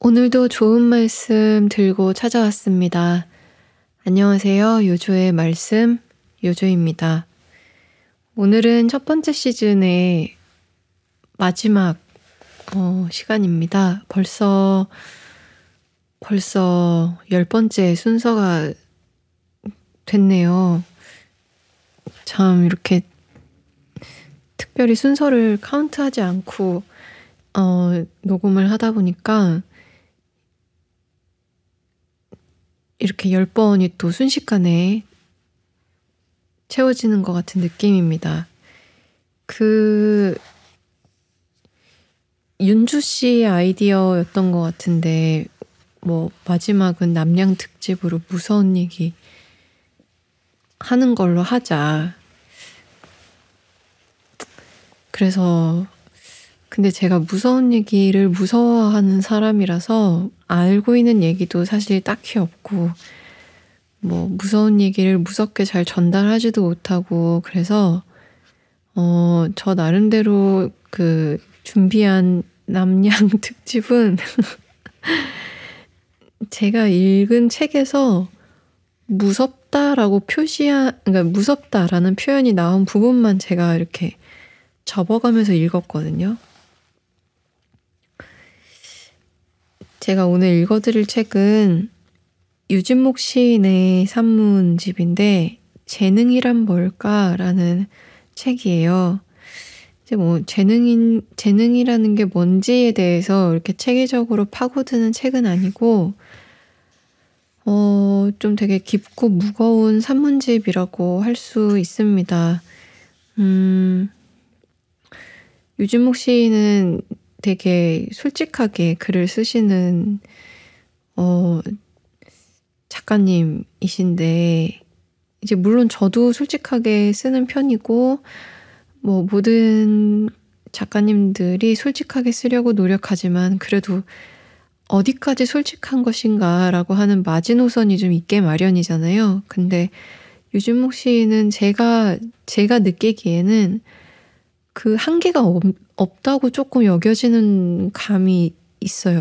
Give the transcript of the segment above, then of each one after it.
오늘도 좋은 말씀 들고 찾아왔습니다. 안녕하세요. 요조의 말씀, 요조입니다. 오늘은 첫 번째 시즌의 마지막 시간입니다. 벌써 10번째 순서가 됐네요. 참 이렇게 특별히 순서를 카운트하지 않고 녹음을 하다 보니까 이렇게 10번이 또 순식간에 채워지는 것 같은 느낌입니다. 윤주 씨의 아이디어였던 것 같은데 마지막은 남양 특집으로 무서운 얘기 하는 걸로 하자. 그래서 근데 제가 무서운 얘기를 무서워하는 사람이라서 알고 있는 얘기도 사실 딱히 없고 무서운 얘기를 무섭게 잘 전달하지도 못하고 그래서 저 나름대로 준비한 남양 특집은 제가 읽은 책에서 그러니까 무섭다라는 표현이 나온 부분만 제가 이렇게 접어가면서 읽었거든요. 제가 오늘 읽어드릴 책은 유진목 시인의 산문집인데 재능이란 뭘까라는 책이에요. 이제 재능이라는 게 뭔지에 대해서 이렇게 체계적으로 파고드는 책은 아니고 좀 되게 깊고 무거운 산문집이라고 할 수 있습니다. 유진목 시인은 되게 솔직하게 글을 쓰시는 작가님이신데 이제 물론 저도 솔직하게 쓰는 편이고 모든 작가님들이 솔직하게 쓰려고 노력하지만 그래도 어디까지 솔직한 것인가라고 하는 마지노선이 좀 있게 마련이잖아요. 근데 유진목 시인은 제가 느끼기에는 그 한계가 없다고 조금 여겨지는 감이 있어요.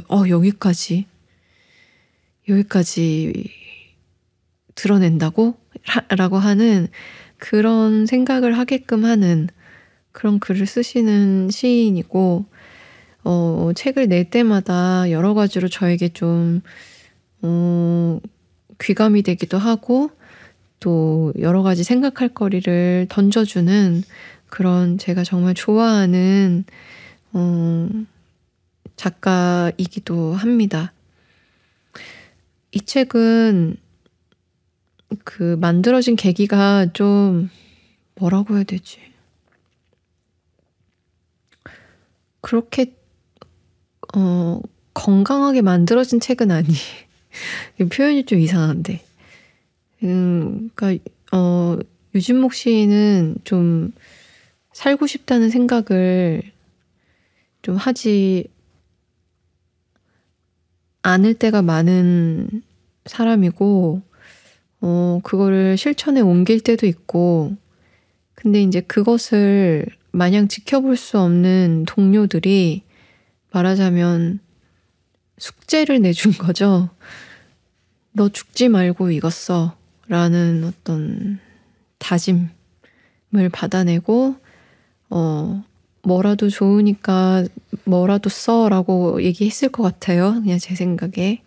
여기까지 드러낸다고? 라고 하는 그런 생각을 하게끔 하는 그런 글을 쓰시는 시인이고 책을 낼 때마다 여러 가지로 저에게 좀 귀감이 되기도 하고 또 여러 가지 생각할 거리를 던져주는 그런 제가 정말 좋아하는 작가이기도 합니다. 이 책은 만들어진 계기가 좀 뭐라고 해야 되지? 그렇게 건강하게 만들어진 책은 아니에요. 표현이 좀 이상한데. 그러니까 유진목 시인은 좀 살고 싶다는 생각을 좀 하지 않을 때가 많은 사람이고 그거를 실천에 옮길 때도 있고 근데 이제 그것을 마냥 지켜볼 수 없는 동료들이 말하자면 숙제를 내준 거죠. 너 죽지 말고 이거 써 라는 어떤 다짐을 받아내고 뭐라도 좋으니까 뭐라도 써라고 얘기했을 것 같아요. 그냥 제 생각에.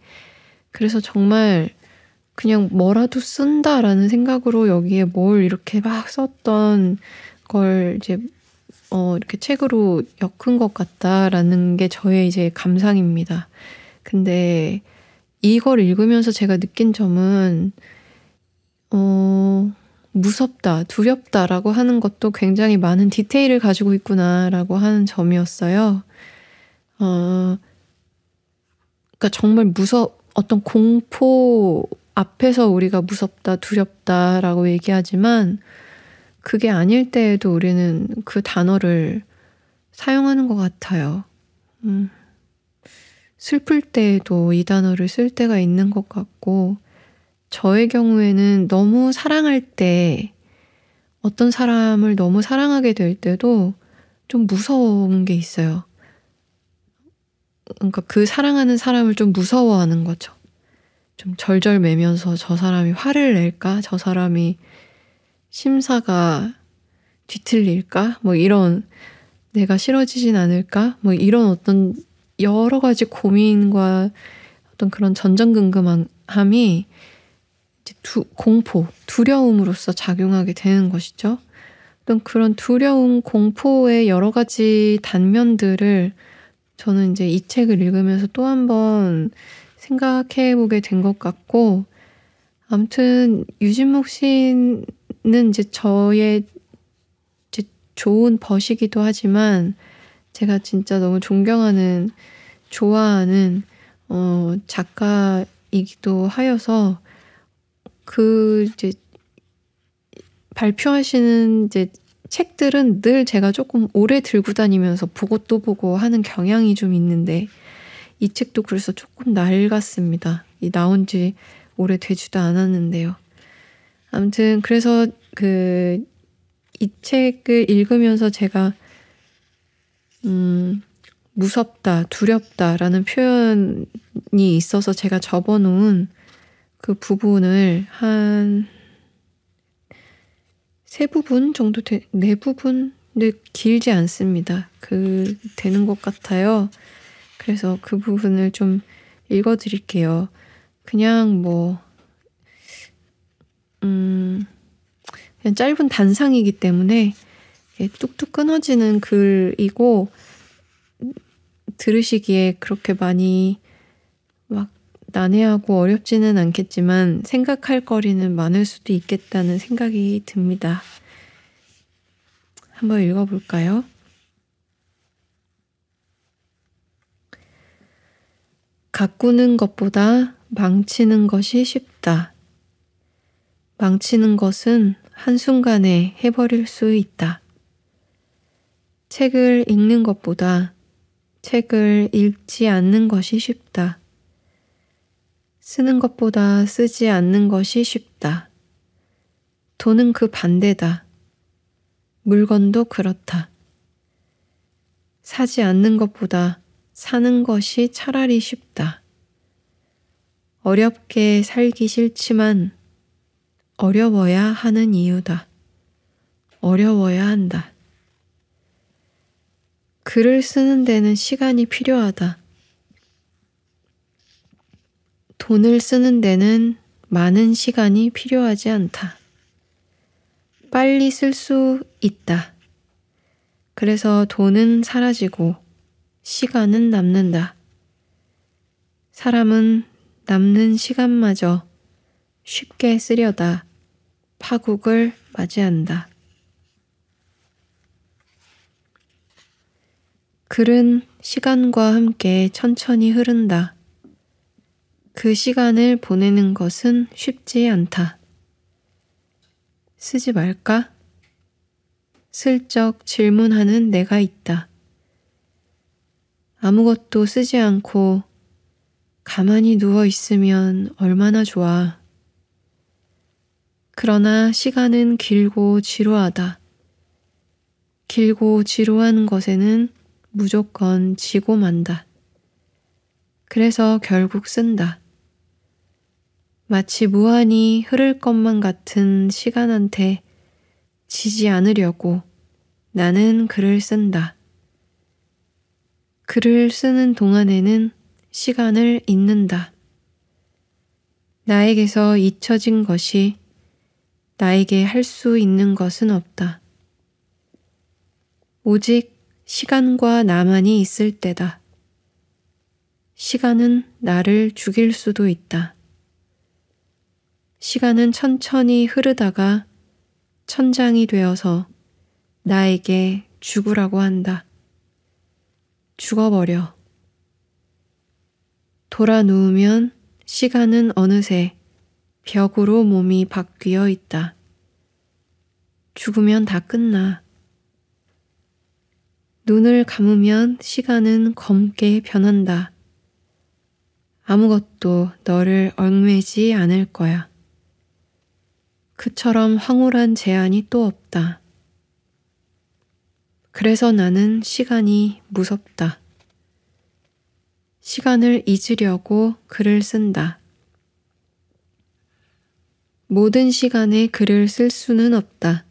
그래서 정말 그냥 뭐라도 쓴다라는 생각으로 여기에 뭘 이렇게 막 썼던 걸 이제 이렇게 책으로 엮은 것 같다라는 게 저의 이제 감상입니다. 근데 이걸 읽으면서 제가 느낀 점은 무섭다, 두렵다라고 하는 것도 굉장히 많은 디테일을 가지고 있구나라고 하는 점이었어요. 그러니까 정말 어떤 공포 앞에서 우리가 무섭다, 두렵다라고 얘기하지만 그게 아닐 때에도 우리는 그 단어를 사용하는 것 같아요. 슬플 때에도 이 단어를 쓸 때가 있는 것 같고 저의 경우에는 너무 사랑할 때 어떤 사람을 너무 사랑하게 될 때도 좀 무서운 게 있어요. 그러니까 그 사랑하는 사람을 좀 무서워하는 거죠. 좀 절절매면서 저 사람이 화를 낼까? 저 사람이 심사가 뒤틀릴까? 뭐 이런, 내가 싫어지진 않을까? 뭐 이런 어떤 여러 가지 고민과 어떤 그런 전전긍긍함이 이제 공포, 두려움으로서 작용하게 되는 것이죠. 어떤 그런 두려움, 공포의 여러 가지 단면들을 저는 이제 이 책을 읽으면서 또 한 번 생각해 보게 된 것 같고, 아무튼 유진목 씨는 이제 저의 이제 좋은 벗이기도 하지만 제가 진짜 너무 존경하는, 좋아하는 작가이기도 하여서 그 이제 발표하시는 이제 책들은 늘 제가 조금 오래 들고 다니면서 보고 또 보고 하는 경향이 좀 있는데, 이 책도 그래서 조금 낡았습니다. 이 나온 지 오래 되지도 않았는데요. 아무튼 그래서 이 책을 읽으면서 제가 무섭다, 두렵다라는 표현이 있어서 제가 접어놓은 그 부분을 한 3부분 정도, 4부분? 근데 길지 않습니다. 되는 것 같아요. 그래서 그 부분을 좀 읽어드릴게요. 그냥 그냥 짧은 단상이기 때문에 뚝뚝 끊어지는 글이고, 들으시기에 그렇게 많이 막 난해하고 어렵지는 않겠지만 생각할 거리는 많을 수도 있겠다는 생각이 듭니다. 한번 읽어볼까요? 가꾸는 것보다 망치는 것이 쉽다. 망치는 것은 한순간에 해버릴 수 있다. 책을 읽는 것보다 책을 읽지 않는 것이 쉽다. 쓰는 것보다 쓰지 않는 것이 쉽다. 돈은 그 반대다. 물건도 그렇다. 사지 않는 것보다 사는 것이 차라리 쉽다. 어렵게 살기 싫지만 어려워야 하는 이유다. 어려워야 한다. 글을 쓰는 데는 시간이 필요하다. 돈을 쓰는 데는 많은 시간이 필요하지 않다. 빨리 쓸 수 있다. 그래서 돈은 사라지고 시간은 남는다. 사람은 남는 시간마저 쉽게 쓰려다 파국을 맞이한다. 글은 시간과 함께 천천히 흐른다. 그 시간을 보내는 것은 쉽지 않다. 쓰지 말까? 슬쩍 질문하는 내가 있다. 아무것도 쓰지 않고 가만히 누워 있으면 얼마나 좋아. 그러나 시간은 길고 지루하다. 길고 지루한 것에는 무조건 지고 만다. 그래서 결국 쓴다. 마치 무한히 흐를 것만 같은 시간한테 지지 않으려고 나는 글을 쓴다. 글을 쓰는 동안에는 시간을 잊는다. 나에게서 잊혀진 것이 나에게 할 수 있는 것은 없다. 오직 시간과 나만이 있을 때다. 시간은 나를 죽일 수도 있다. 시간은 천천히 흐르다가 천장이 되어서 나에게 죽으라고 한다. 죽어버려. 돌아 누우면 시간은 어느새 벽으로 몸이 바뀌어 있다. 죽으면 다 끝나. 눈을 감으면 시간은 검게 변한다. 아무것도 너를 얽매지 않을 거야. 그처럼 황홀한 제한이 또 없다. 그래서 나는 시간이 무섭다. 시간을 잊으려고 글을 쓴다. 모든 시간에 글을 쓸 수는 없다.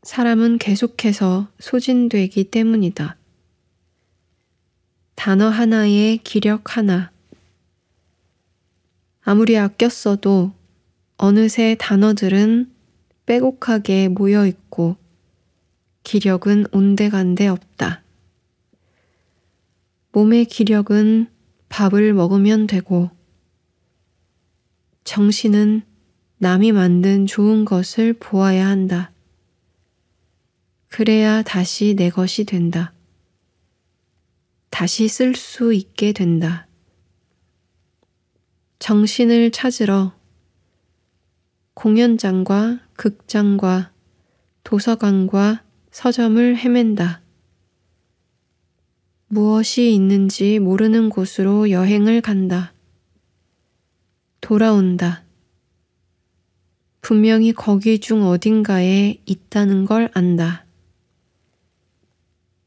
사람은 계속해서 소진되기 때문이다. 단어 하나에 기력 하나. 아무리 아껴 써도 어느새 단어들은 빼곡하게 모여 있고 기력은 온데간데 없다. 몸의 기력은 밥을 먹으면 되고 정신은 남이 만든 좋은 것을 보아야 한다. 그래야 다시 내 것이 된다. 다시 쓸 수 있게 된다. 정신을 찾으러 공연장과 극장과 도서관과 서점을 헤맨다. 무엇이 있는지 모르는 곳으로 여행을 간다. 돌아온다. 분명히 거기 중 어딘가에 있다는 걸 안다.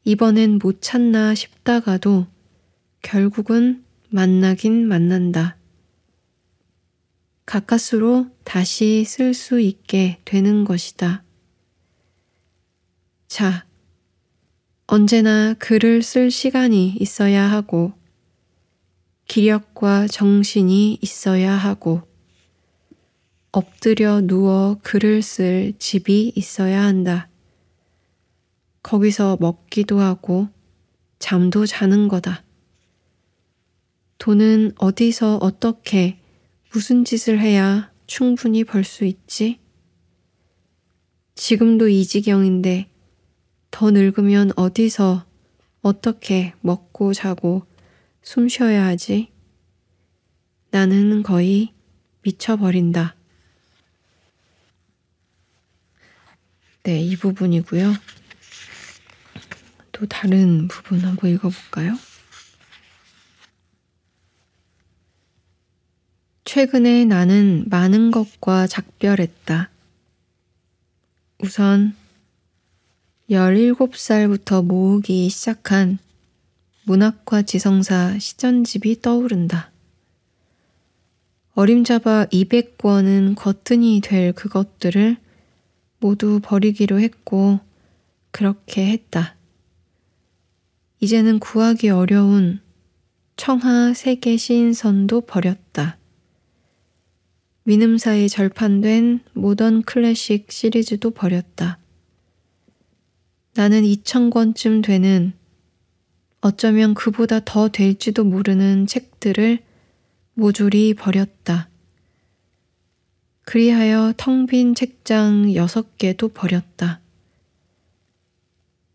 이번엔 못 찾나 싶다가도 결국은 만나긴 만난다. 가까스로 다시 쓸 수 있게 되는 것이다. 자, 언제나 글을 쓸 시간이 있어야 하고 기력과 정신이 있어야 하고 엎드려 누워 글을 쓸 집이 있어야 한다. 거기서 먹기도 하고 잠도 자는 거다. 돈은 어디서 어떻게 무슨 짓을 해야 충분히 벌 수 있지? 지금도 이 지경인데 더 늙으면 어디서 어떻게 먹고 자고 숨 쉬어야 하지? 나는 거의 미쳐버린다. 네, 이 부분이고요. 또 다른 부분 한번 읽어볼까요? 최근에 나는 많은 것과 작별했다. 우선 17살부터 모으기 시작한 문학과 지성사 시전집이 떠오른다. 어림잡아 200권은 거뜬히 될 그것들을 모두 버리기로 했고 그렇게 했다. 이제는 구하기 어려운 청하 세계 시인선도 버렸다. 민음사에 절판된 모던 클래식 시리즈도 버렸다. 나는 2000권쯤 되는 어쩌면 그보다 더 될지도 모르는 책들을 모조리 버렸다. 그리하여 텅 빈 책장 6개도 버렸다.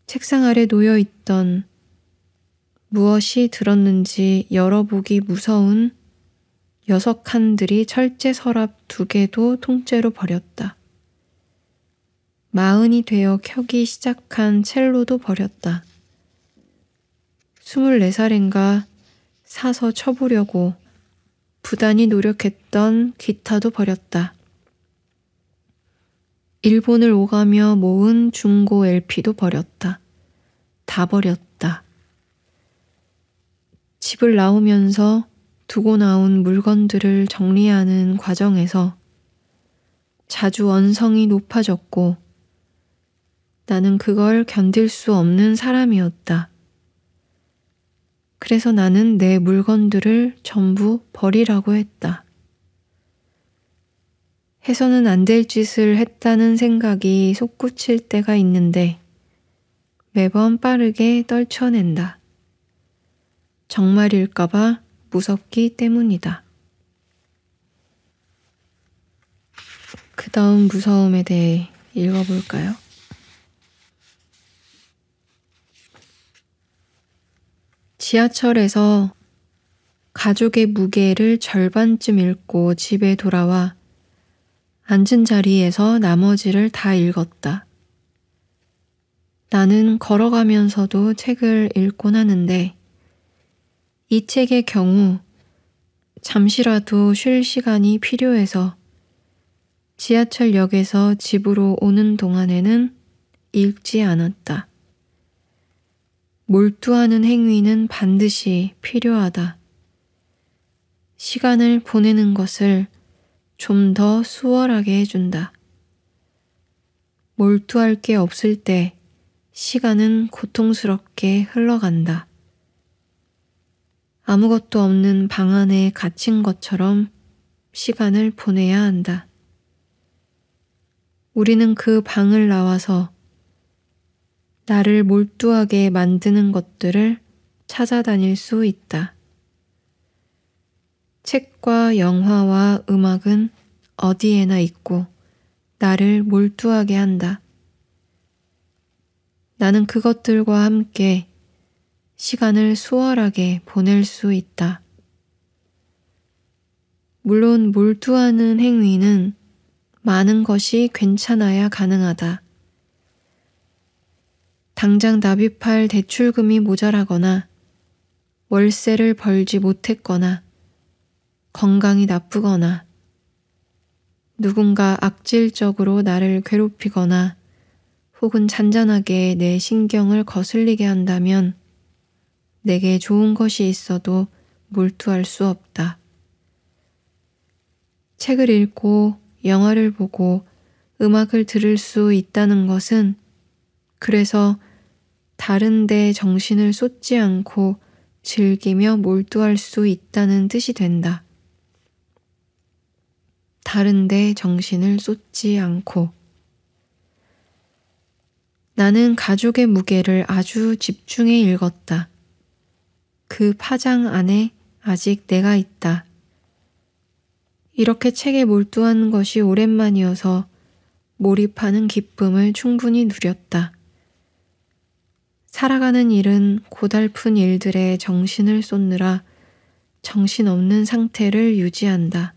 책상 아래 놓여있던 무엇이 들었는지 열어보기 무서운 6칸들이 철제 서랍 2개도 통째로 버렸다. 40이 되어 켜기 시작한 첼로도 버렸다. 24살인가 사서 쳐보려고 부단히 노력했던 기타도 버렸다. 일본을 오가며 모은 중고 LP도 버렸다. 다 버렸다. 집을 나오면서 두고 나온 물건들을 정리하는 과정에서 자주 언성이 높아졌고 나는 그걸 견딜 수 없는 사람이었다. 그래서 나는 내 물건들을 전부 버리라고 했다. 해서는 안 될 짓을 했다는 생각이 솟구칠 때가 있는데 매번 빠르게 떨쳐낸다. 정말일까봐 무섭기 때문이다. 그 다음 무서움에 대해 읽어볼까요? 지하철에서 가족의 무게를 절반쯤 읽고 집에 돌아와 앉은 자리에서 나머지를 다 읽었다. 나는 걸어가면서도 책을 읽곤 하는데 이 책의 경우 잠시라도 쉴 시간이 필요해서 지하철역에서 집으로 오는 동안에는 읽지 않았다. 몰두하는 행위는 반드시 필요하다. 시간을 보내는 것을 좀 더 수월하게 해준다. 몰두할 게 없을 때 시간은 고통스럽게 흘러간다. 아무것도 없는 방 안에 갇힌 것처럼 시간을 보내야 한다. 우리는 그 방을 나와서 나를 몰두하게 만드는 것들을 찾아다닐 수 있다. 책과 영화와 음악은 어디에나 있고 나를 몰두하게 한다. 나는 그것들과 함께 시간을 수월하게 보낼 수 있다. 물론 몰두하는 행위는 많은 것이 괜찮아야 가능하다. 당장 납입할 대출금이 모자라거나 월세를 벌지 못했거나 건강이 나쁘거나 누군가 악질적으로 나를 괴롭히거나 혹은 잔잔하게 내 신경을 거슬리게 한다면 내게 좋은 것이 있어도 몰두할 수 없다. 책을 읽고 영화를 보고 음악을 들을 수 있다는 것은 그래서 다른 데 정신을 쏟지 않고 즐기며 몰두할 수 있다는 뜻이 된다. 다른 데 정신을 쏟지 않고. 나는 가족의 무게를 아주 집중해 읽었다. 그 파장 안에 아직 내가 있다. 이렇게 책에 몰두하는 것이 오랜만이어서 몰입하는 기쁨을 충분히 누렸다. 살아가는 일은 고달픈 일들에 정신을 쏟느라 정신없는 상태를 유지한다.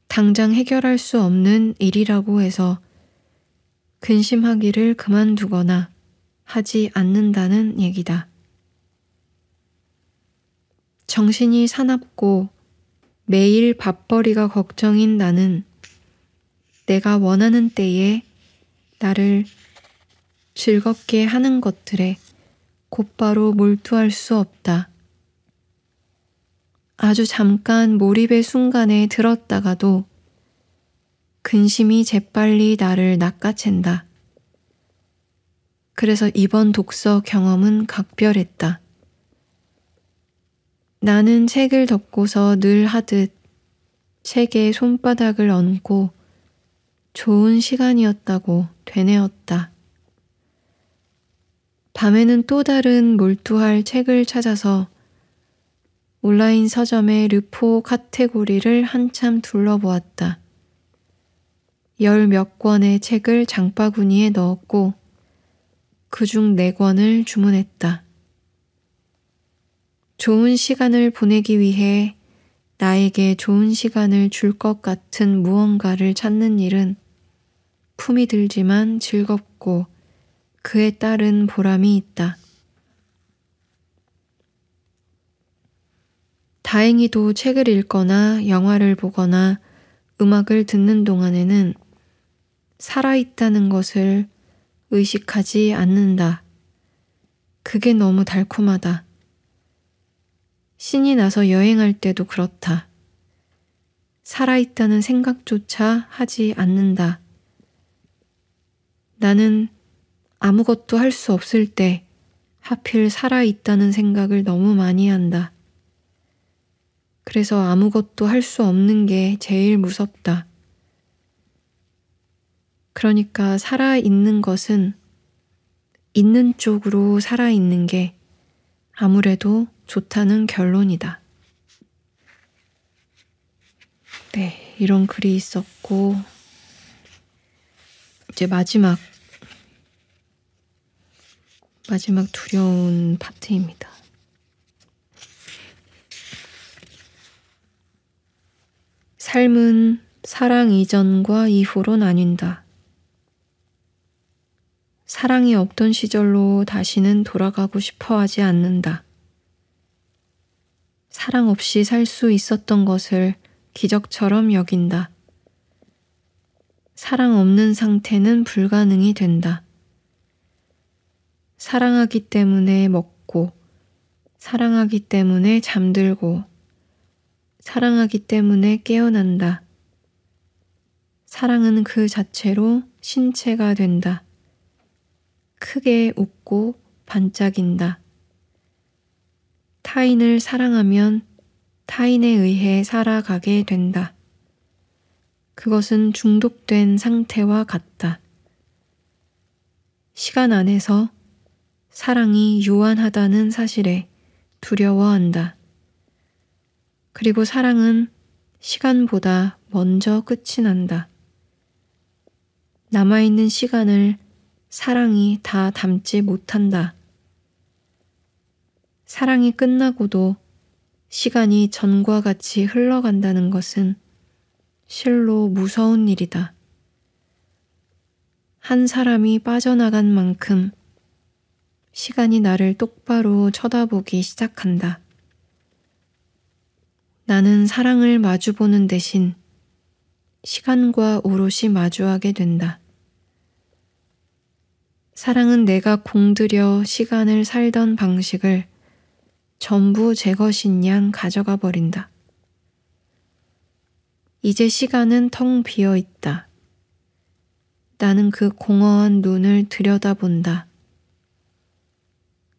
당장 해결할 수 없는 일이라고 해서 근심하기를 그만두거나 하지 않는다는 얘기다. 정신이 사납고 매일 밥벌이가 걱정인 나는 내가 원하는 때에 나를 즐겁게 하는 것들에 곧바로 몰두할 수 없다. 아주 잠깐 몰입의 순간에 들었다가도 근심이 재빨리 나를 낚아챈다. 그래서 이번 독서 경험은 각별했다. 나는 책을 덮고서 늘 하듯 책에 손바닥을 얹고 좋은 시간이었다고 되뇌었다. 밤에는 또 다른 몰두할 책을 찾아서 온라인 서점의 르포 카테고리를 한참 둘러보았다. 10몇 권의 책을 장바구니에 넣었고 그중 4권을 주문했다. 좋은 시간을 보내기 위해 나에게 좋은 시간을 줄 것 같은 무언가를 찾는 일은 품이 들지만 즐겁고 그에 따른 보람이 있다. 다행히도 책을 읽거나 영화를 보거나 음악을 듣는 동안에는 살아있다는 것을 의식하지 않는다. 그게 너무 달콤하다. 신이 나서 여행할 때도 그렇다. 살아있다는 생각조차 하지 않는다. 나는 아무것도 할 수 없을 때 하필 살아있다는 생각을 너무 많이 한다. 그래서 아무것도 할 수 없는 게 제일 무섭다. 그러니까 살아있는 것은 있는 쪽으로 살아있는 게 아무래도 좋다는 결론이다. 네, 이런 글이 있었고 이제 마지막 두려운 파트입니다. 삶은 사랑 이전과 이후로 나뉜다. 사랑이 없던 시절로 다시는 돌아가고 싶어 하지 않는다. 사랑 없이 살 수 있었던 것을 기적처럼 여긴다. 사랑 없는 상태는 불가능이 된다. 사랑하기 때문에 먹고, 사랑하기 때문에 잠들고, 사랑하기 때문에 깨어난다. 사랑은 그 자체로 신체가 된다. 크게 웃고 반짝인다. 타인을 사랑하면 타인에 의해 살아가게 된다. 그것은 중독된 상태와 같다. 시간 안에서 사랑이 유한하다는 사실에 두려워한다. 그리고 사랑은 시간보다 먼저 끝이 난다. 남아있는 시간을 사랑이 다 담지 못한다. 사랑이 끝나고도 시간이 전과 같이 흘러간다는 것은 실로 무서운 일이다. 한 사람이 빠져나간 만큼 시간이 나를 똑바로 쳐다보기 시작한다. 나는 사랑을 마주보는 대신 시간과 오롯이 마주하게 된다. 사랑은 내가 공들여 시간을 살던 방식을 전부 제 것인 양 가져가 버린다. 이제 시간은 텅 비어 있다. 나는 그 공허한 눈을 들여다본다.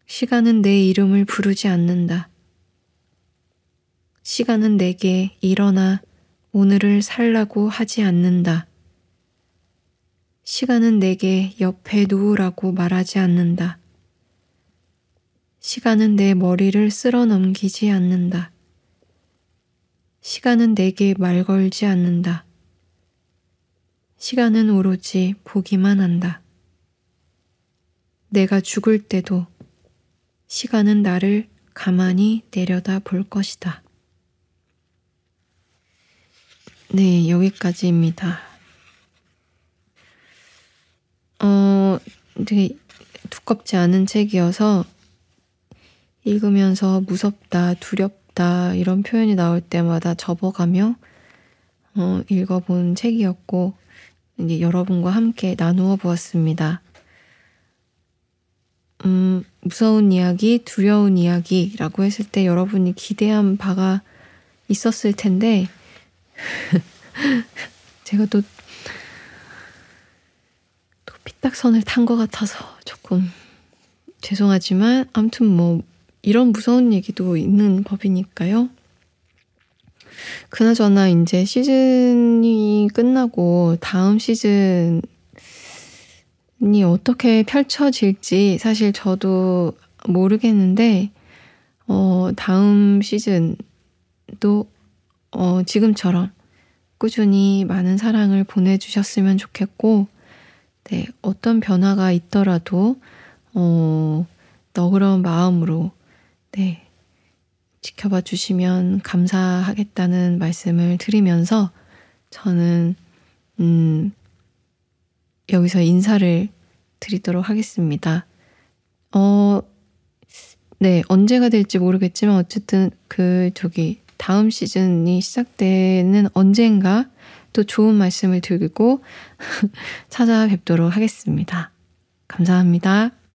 시간은 내 이름을 부르지 않는다. 시간은 내게 일어나 오늘을 살라고 하지 않는다. 시간은 내게 옆에 누우라고 말하지 않는다. 시간은 내 머리를 쓸어 넘기지 않는다. 시간은 내게 말 걸지 않는다. 시간은 오로지 보기만 한다. 내가 죽을 때도 시간은 나를 가만히 내려다 볼 것이다. 네, 여기까지입니다. 되게 두껍지 않은 책이어서 읽으면서 무섭다, 두렵다 이런 표현이 나올 때마다 접어가며 읽어본 책이었고 이제 여러분과 함께 나누어 보았습니다. 무서운 이야기, 두려운 이야기라고 했을 때 여러분이 기대한 바가 있었을 텐데 제가 또 삐딱선을 탄 것 같아서 조금 죄송하지만 아무튼 뭐 이런 무서운 얘기도 있는 법이니까요. 그나저나 이제 시즌이 끝나고 다음 시즌이 어떻게 펼쳐질지 사실 저도 모르겠는데 다음 시즌도 지금처럼 꾸준히 많은 사랑을 보내주셨으면 좋겠고 네, 어떤 변화가 있더라도 너그러운 마음으로 네, 지켜봐 주시면 감사하겠다는 말씀을 드리면서 저는 여기서 인사를 드리도록 하겠습니다. 네, 언제가 될지 모르겠지만 어쨌든 다음 시즌이 시작되는 언젠가 또 좋은 말씀을 드리고 찾아뵙도록 하겠습니다. 감사합니다.